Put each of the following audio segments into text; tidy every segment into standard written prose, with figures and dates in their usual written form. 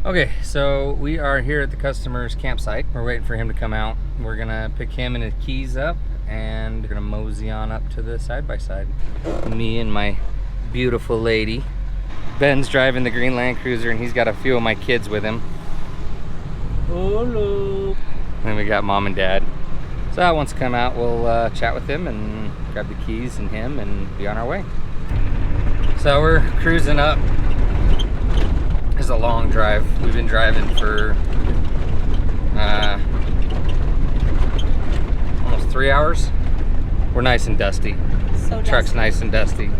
Okay, so we are here at the customer's campsite. We're waiting for him to come out. We're gonna pick him and his keys up and we're gonna mosey on up to the side-by-side. Me and my beautiful lady. Ben's driving the green Land Cruiser and he's got a few of my kids with him. Hello. And then we got mom and dad. So once he come out, we'll chat with him and grab the keys and him and be on our way. So we're cruising up. It's a long drive. We've been driving for almost 3 hours. We're nice and dusty. So dusty. Truck's nice and dusty.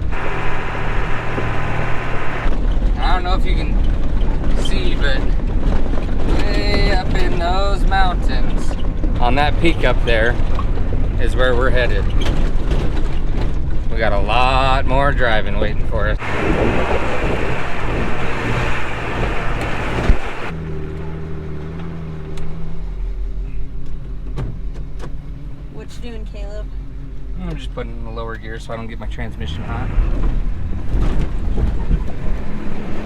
I don't know if you can see, but way up in those mountains, on that peak up there, is where we're headed. We got a lot more driving waiting for us. What you doing, Caleb? I'm just putting in the lower gear so I don't get my transmission hot.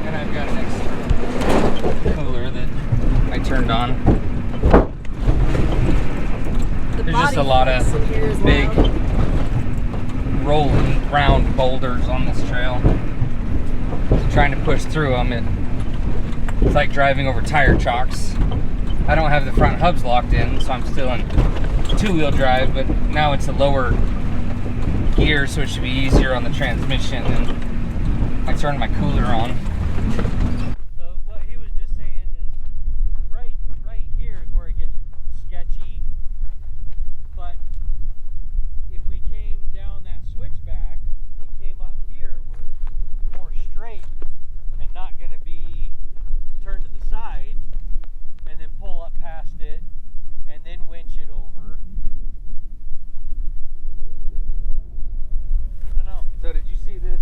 And I've got an extra cooler that I turned on. There's just a lot of big rolling round boulders on this trail. So trying to push through them, it's like driving over tire chocks. I don't have the front hubs locked in, so I'm still in two-wheel drive, but now it's a lower gear, so it should be easier on the transmission. And I turned my cooler on. So what he was just saying is, right here is where it gets sketchy. But if we came down that switchback and came up here, we're more straight and not going to be turned to the side, and then pull up past it, and then winch it over. I don't know. So did you see this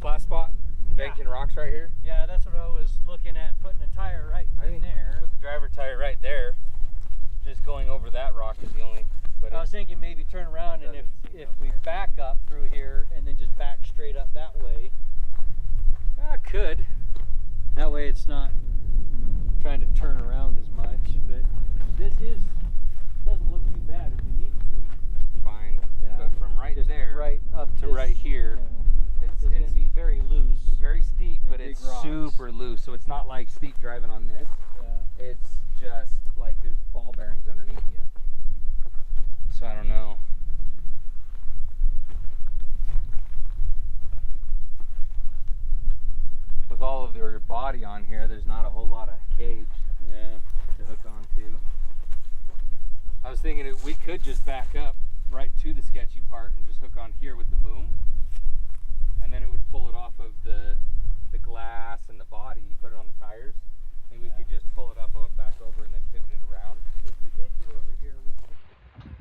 flat spot banking rocks right here? Yeah, that's what I was looking at, putting a tire right in there. Put the driver tire right there. Just going over that rock is the only. But I was thinking maybe turn around, and if we back up through here and then just back straight up that way. I could. That way it's not trying to turn around as much, but this doesn't look too bad if we need to. Fine. Yeah. But from right Just there right up to this, right here, it's going to be very loose. very steep, and but big it's rocks. super loose. So it's not like steep driving on this. Yeah. It's just like there's ball bearings underneath you. So I don't know. With all of your body on here, there's not a whole lot of cage Yeah. to hook onto. I was thinking we could just back up right to the sketchy part and just hook on here with the boom, and then it would pull it off of the glass and the body, put it on the tires, and we could just pull it up back over and then pivot it around. If we did get over here, we could.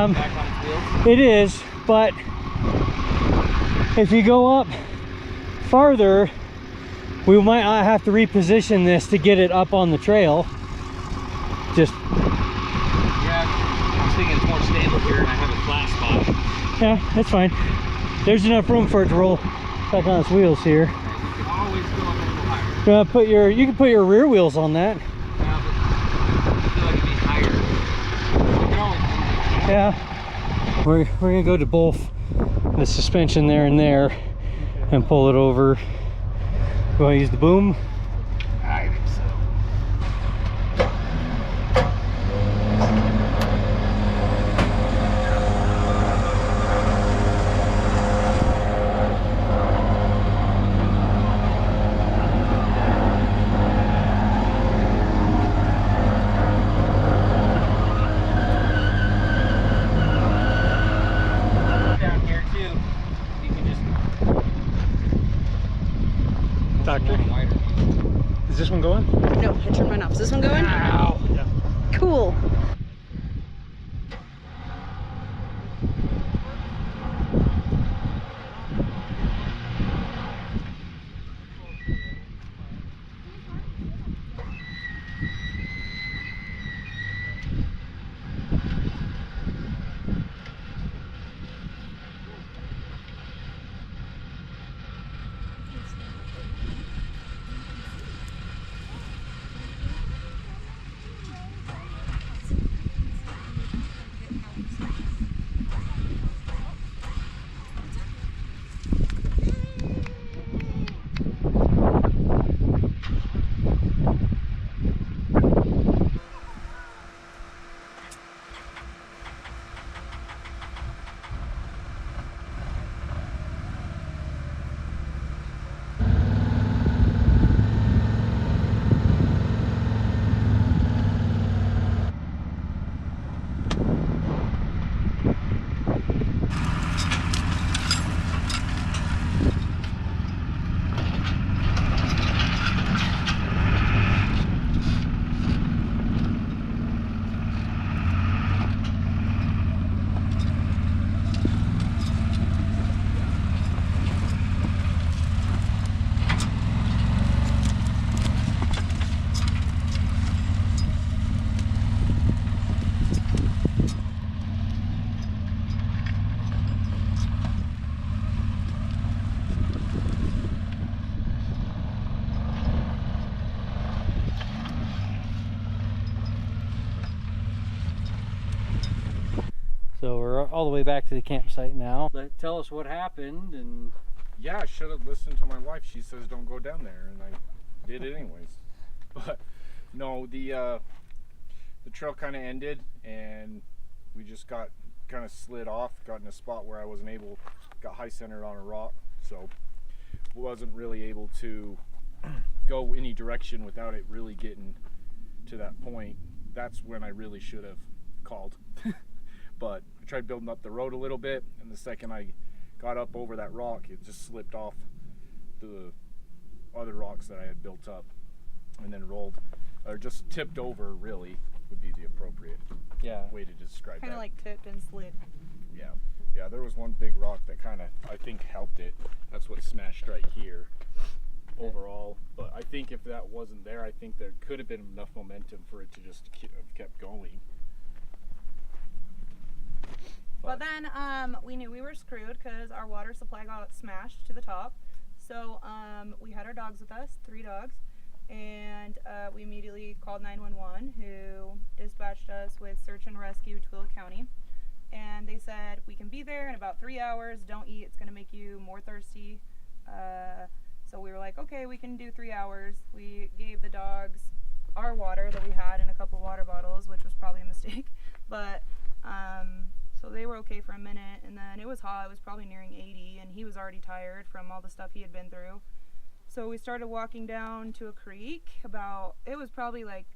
Back on its wheels? It is, but if you go up farther, we might not have to reposition this to get it up on the trail. Just Yeah, I was thinking it's more stable here and I have a flat spot. yeah, that's fine. There's enough room for it to roll back on its wheels here. You can always go up a little higher. You can put your rear wheels on that. Yeah, but I feel like it'd be higher. Yeah, we're gonna go to both the suspension there and there and pull it over. You want to use the boom? I think so. Down here too. You can just. Doctor, is this one going? No, I turned mine off. Is this one going? Ow! Yeah. Cool. So we're all the way back to the campsite now. But tell us what happened and. Yeah, I should have listened to my wife. She says don't go down there, and I did it anyways. But no, the trail kind of ended, and we just got kind of slid off, got in a spot where I wasn't able, got high centered on a rock, so wasn't really able to go any direction without it really getting to that point. That's when I really should have called. But I tried building up the road a little bit, and the second I got up over that rock, it just slipped off the other rocks that I had built up and then rolled, or just tipped over, really would be the appropriate way to describe Kind that. of like tipped and slid. Yeah, there was one big rock that kind of, I think, helped it. That's what smashed right here overall. But I think if that wasn't there, I think there could have been enough momentum for it to just have kept going. But then we knew we were screwed because our water supply got smashed to the top. So we had our dogs with us, 3 dogs, and we immediately called 911, who dispatched us with search and rescue to Twila County. And they said, we can be there in about 3 hours. Don't eat, it's going to make you more thirsty. So we were like, okay, we can do 3 hours. We gave the dogs our water that we had in a couple water bottles, which was probably a mistake. But so they were okay for a minute, and then it was hot. It was probably nearing 80, and he was already tired from all the stuff he had been through. So we started walking down to a creek. It was probably like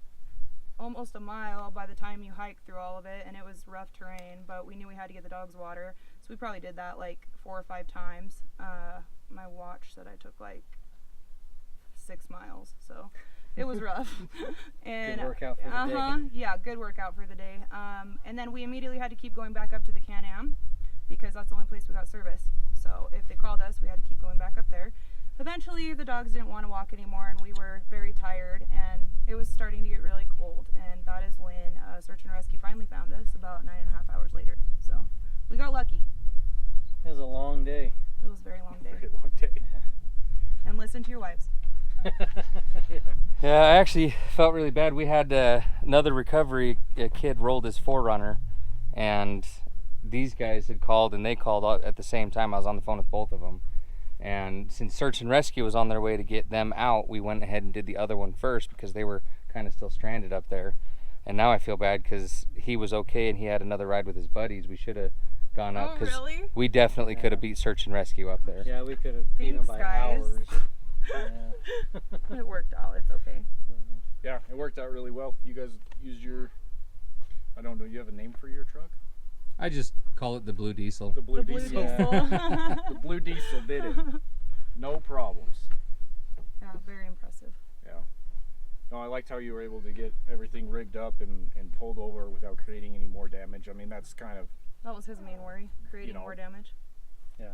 almost a mile by the time you hike through all of it, and it was rough terrain, but we knew we had to get the dogs water, so we probably did that like 4 or 5 times. My watch said I took like 6 miles, so it was rough. And good workout for the day. Yeah, good workout for the day. And then we immediately had to keep going back up to the Can-Am because that's the only place we got service. So if they called us, we had to keep going back up there. Eventually the dogs didn't want to walk anymore, and we were very tired, and it was starting to get really cold, and that is when search and rescue finally found us about 9.5 hours later. So we got lucky. It was a long day. It was a very long day. Very long day. And listen to your wives. Yeah, I actually felt really bad. We had another recovery kid rolled his 4Runner, and these guys had called, and they called at the same time. I was on the phone with both of them, and since search and rescue was on their way to get them out, we went ahead and did the other one first because they were kind of still stranded up there. And now I feel bad because he was okay and he had another ride with his buddies. We should have gone up because we definitely could have beat search and rescue up there. Yeah, we could have beat them by guys. hours. Yeah. It worked out. It's okay. Yeah, it worked out really well. You guys used your, I don't know, you have a name for your truck? I just call it the Blue Diesel. The Blue The Blue Diesel. Diesel. The Blue Diesel did it. No problems. Yeah, very impressive. Yeah. No, I liked how you were able to get everything rigged up and pulled over without creating any more damage. I mean, that's kind of That was his main worry, creating more damage. Yeah.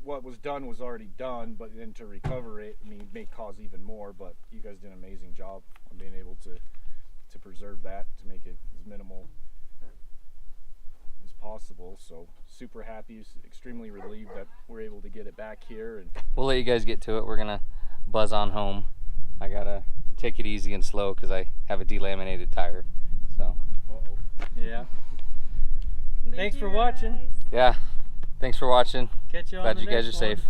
what was done was already done, but then to recover it, I mean, it may cause even more, but you guys did an amazing job on being able to preserve that, to make it as minimal as possible. So super happy, extremely relieved that we're able to get it back here. And We'll let you guys get to it. We're gonna buzz on home. I gotta take it easy and slow because I have a delaminated tire. So Yeah. Thanks for watching. Guys. yeah, thanks for watching. Catch you on Glad the you guys are next one. safe.